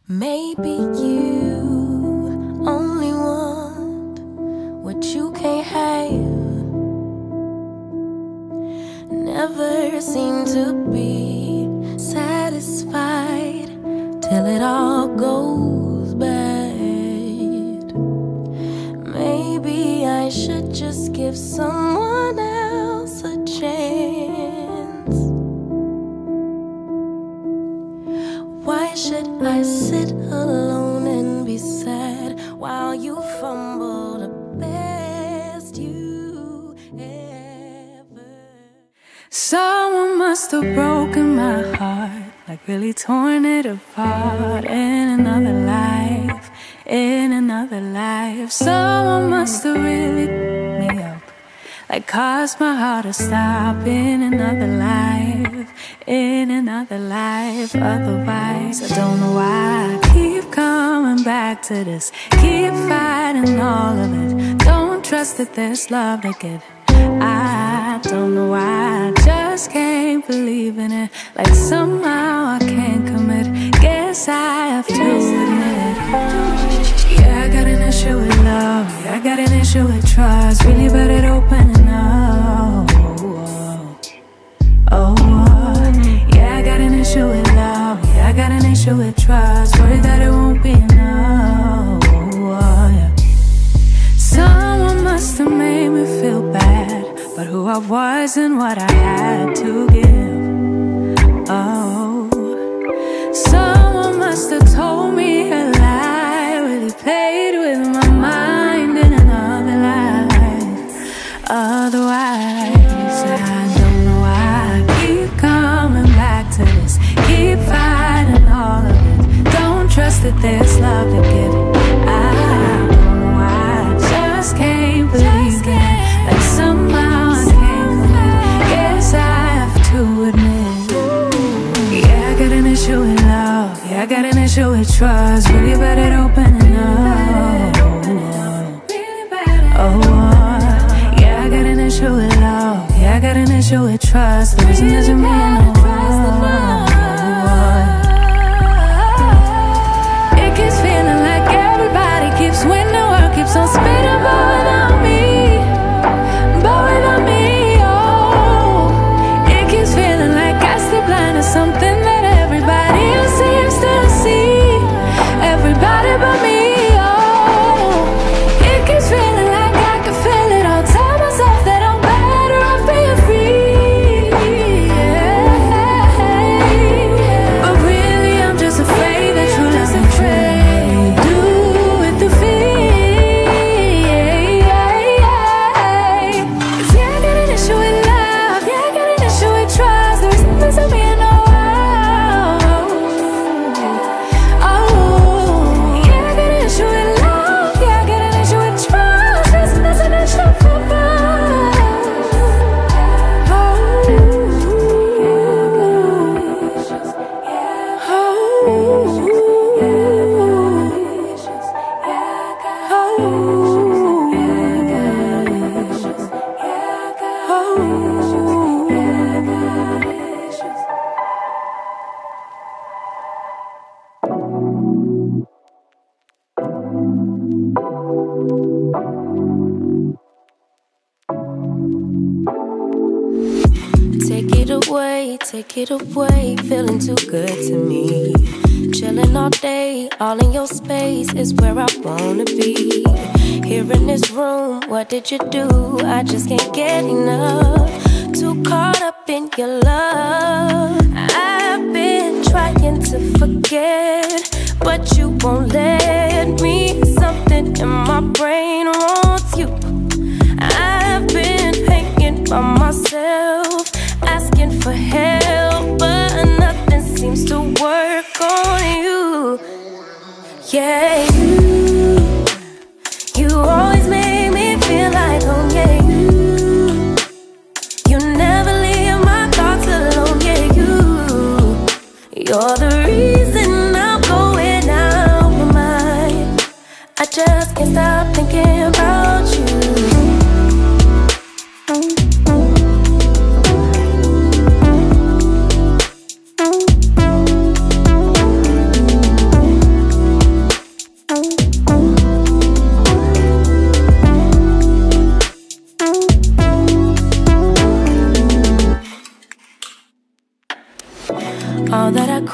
Maybe you only want what you can't have. Never seem to be satisfied till it all goes bad. Maybe I should just give someone else a chance. Why should I sit alone and be sad while you fumble the best you ever? Someone must have broken my heart, like really torn it apart in another life, in another life. Someone must have really picked me up, like caused my heart to stop in another life, in another life. Otherwise, I don't know why I keep coming back to this, keep fighting all of it. Don't trust that there's love to give. I don't know why, I just can't believe in it. Like somehow I can't commit. Guess I have to admit, yeah, I got an issue with love, yeah, I got an issue with trust. Really bad at opening up. Yeah, I got an issue with love, yeah, I got an issue with trust. Worried that it won't be enough. Yeah. Someone must have made me feel bad, but who I was and what I had to give. Oh, someone must have told me a lie, really played with my mind in another life. Otherwise, I don't know why I keep coming back to this, keep fighting all of it. Don't trust that there's love to give. I don't know why, I just can't believe it. Like somehow I can't commit. Guess I have to admit, yeah, I got an issue with love, yeah, I got an issue with trust. Really bad at opening up. Yeah, I got an issue with love, yeah, I got an issue with trust. The reason doesn't mean no. It keeps feeling like everybody keeps winning, the world keeps on spinning, but without me, but without me, oh. It keeps feeling like I still blind to something that everybody else seems to see. Everybody but me, oh. It keeps feeling like I can feel it all. Tell myself that I'm better off being free, yeah. But really I'm just afraid that true love can fade. Do it through fear, yeah. 'Cause yeah, I got an issue with love, yeah, I got an issue with trust. The reason doesn't mean no. Oh, yeah, I got an issue with love, yeah, I got an issue with trust. The reason doesn't mean no. Take it away, feeling too good to me. Chilling all day, all in your space is where I wanna be. Here in this room, what did you do? I just can't get enough. Too caught up in your love. I've been trying to forget, but you won't let me. Something in my brain wants you. I've been hanging by myself, asking for help, but nothing seems to work on you. Yeah, you always make me feel like home. Yeah, you never leave my thoughts alone. Yeah, you're the reason I'm going out my mind. I just can't stop thinking about you.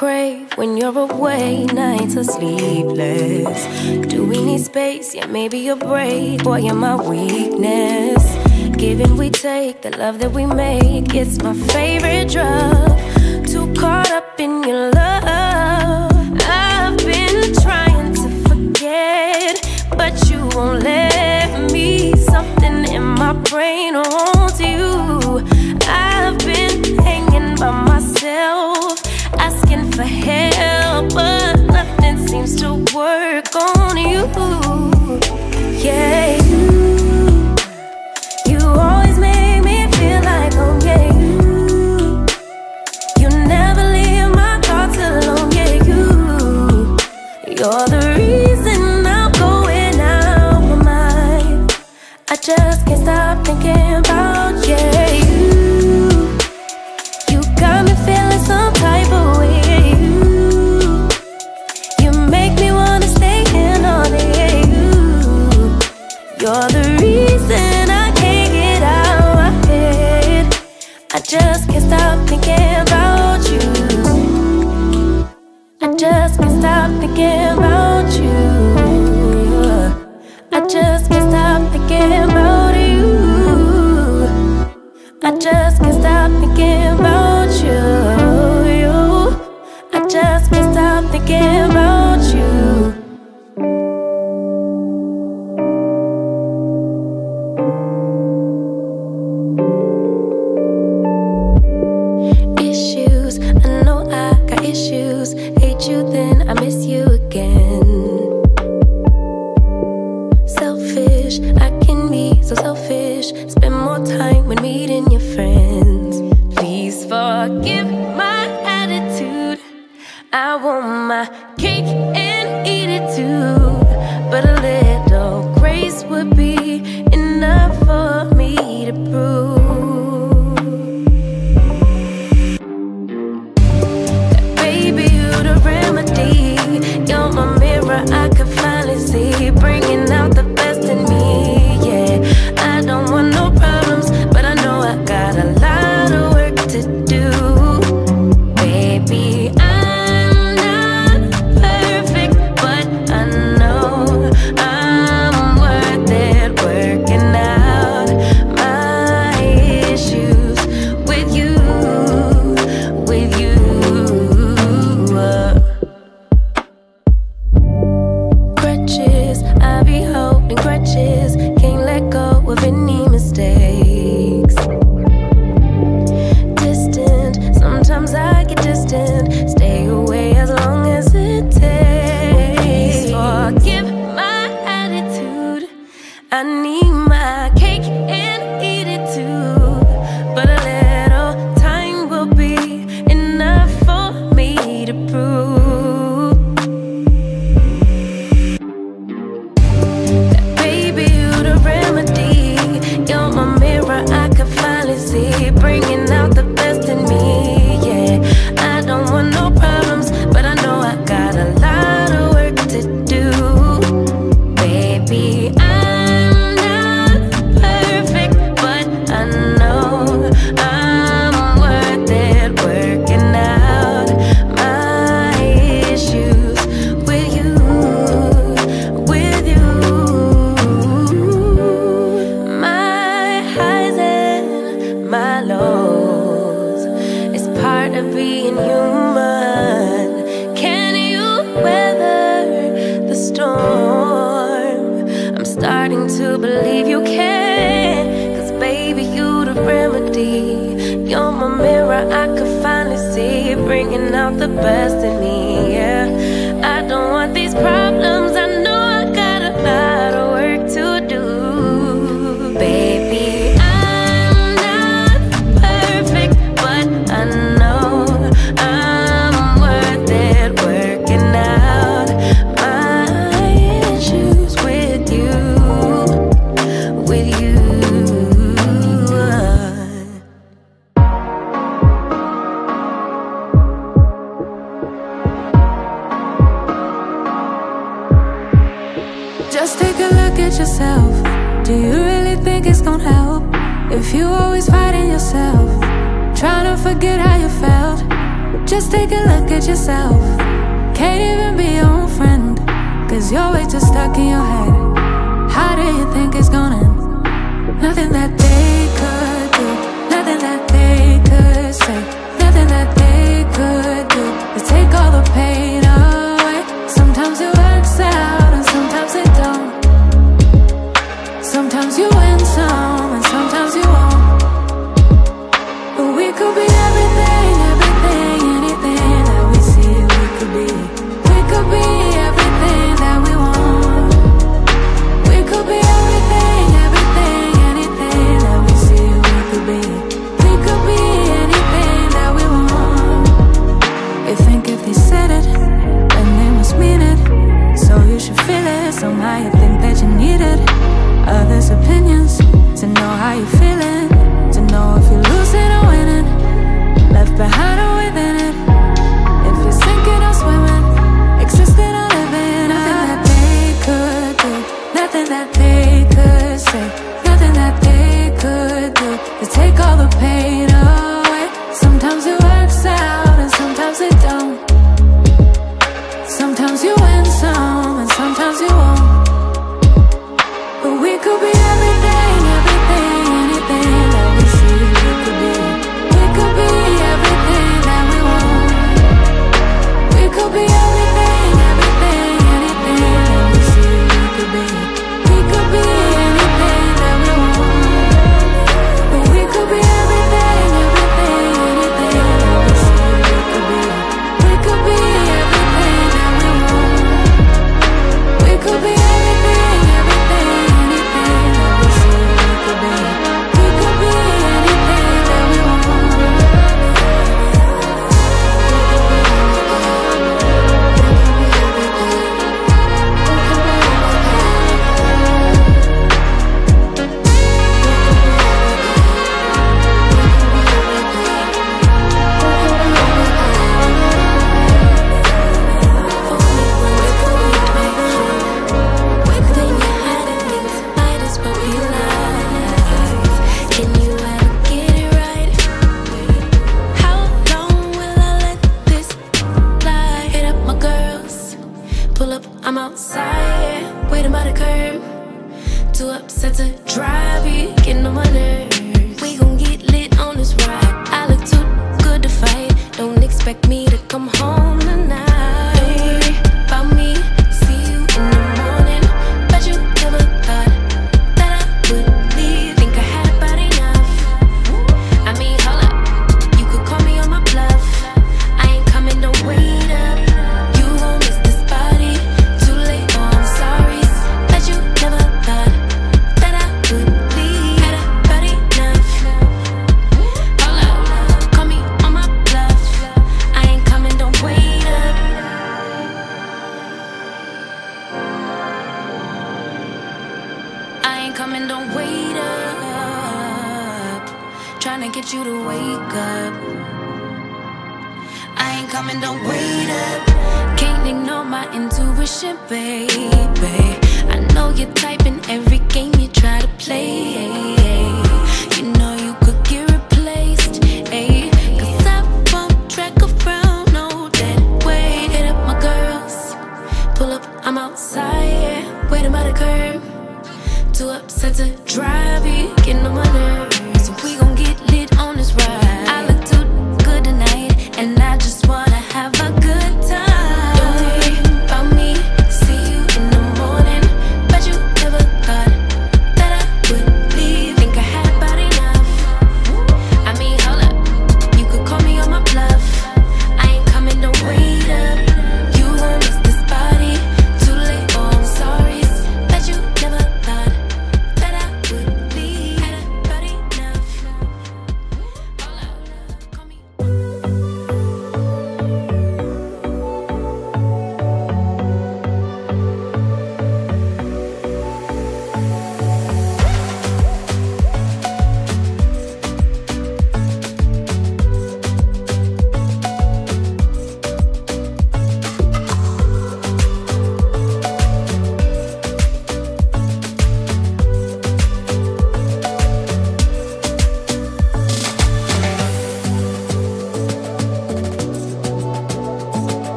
crave when you're away, nights are sleepless. Do we need space? Yeah, maybe a break. Boy, you're my weakness. Give and we take, the love that we make, it's my favorite drug. Too caught up in your love. I've been trying to forget, but you won't let me. Something in my brain wants you. I've been hanging by myself, asking for help, but nothing seems to work on you. Yeah, you always make me feel like home. Yeah, you never leave my thoughts alone. Yeah, you're the reason I'm going out my mind. I just can't stop thinking about you. You got me feeling some type of way. You make me wanna stay in all day. You're the reason I can't get out my head. I just can't stop thinking about you. I just can't stop thinking about you. I just can't stop thinking about you. I just can't stop thinking about you. I just can't stop thinking about you. Issues, I know I got issues. Hate you then I miss you again. Selfish, I can be so selfish. Spend more time when meeting your friends. Please forgive my attitude. I want my cake and eat it too. But a little grace would be enough for me to prove that baby you're the remedy. You're my mirror, I can finally see, bringing out the best in me. Yeah, I don't want no problems, but I know I got a lot of work to do. Baby, I'm not perfect, but I know I'm worth it. Working out my issues with you, with you. Grudges, I be holding grudges. Can't let go of any mistakes. Distant, sometimes I get distant. Stay away as long as it takes. Please forgive my attitude. I need my cake and eat it too. But a little time will be enough for me to prove that baby you're the remedy. You're my mirror, I can finally see, bringing out the best in me. Yeah, I don't want no problems, but I know I got a lot of work to do. Baby, I'm not perfect, but I know I'm worth it. Working out my issues with you, with you. My highs and my lows, it's part of being human. Can you weather the storm? I'm starting to believe you can, 'cause baby you the remedy. You're my mirror, I could finally see, bringing out the best in me. Yeah, I don't want these problems, I know I got a lot of work to do. Baby, I'm not perfect, but I know I'm worth it. Working out my issues with you, with you. Just take a look at yourself. Do you really think it's gonna help if you always fighting yourself, trying to forget how you felt? Just take a look at yourself. Can't even be your own friend, 'cause you're way too stuck in your head. How do you think it's gonna end? Nothing that they could do, nothing that they could say, nothing that they could do to take all the pain away. Sometimes it works out and sometimes it don't. Sometimes you win some and sometimes you won't. But we could be everything, everything, anything that we see we could be. We could be everything that we want. We could be everything, everything, anything that we see we could be. We could be anything that we want. They think if they said it, then they must mean it. So you should feel it, somehow you think that you need it. Others' opinions, to know how you're feeling, to know if you're losing or winning, left behind or within it. If you're sinking or swimming, existing or living. Nothing that they could do, nothing that they could say, nothing that they could do to take all the pain away. Sometimes it works out and sometimes it don't. Sometimes you win some and sometimes you won't. But we could be everything, everything, anything that we see we could be. We could be everything that we want. We could be everything, everything, anything that we see we could be. We could be anything that we want. But we could be everything, everything, anything that we see we could be. We could be everything that we want. We could be everything, everything, anything that we see we could be. We could be anything that we want. I'm outside, waiting by the curb. Too upset to drive, you getting on my nerves. We gon' get lit on this ride. I look too good to fight. Don't expect me to come home tonight. About me, see you in the morning. Bet you never thought that I would leave. Think I had about enough. I mean, hold up, you could call me on my bluff. I ain't coming, don't wait up. You gon' miss this body. Too late, oh I'm sorry. Bet you never thought that I would leave. Had about enough. Hold up, call me on my bluff. I ain't coming, don't wait up. I ain't coming, don't wait up. Tryna get you to wake up. I ain't coming, don't wait up. Can't ignore my intuition, baby. I know you're typing every game you try to play. You know you could get replaced, ayy. 'Cause I won't track around, no dead weight. Hit up my girls, pull up, I'm outside, waiting by the curb. Too upset to drive, you getting on my nerves.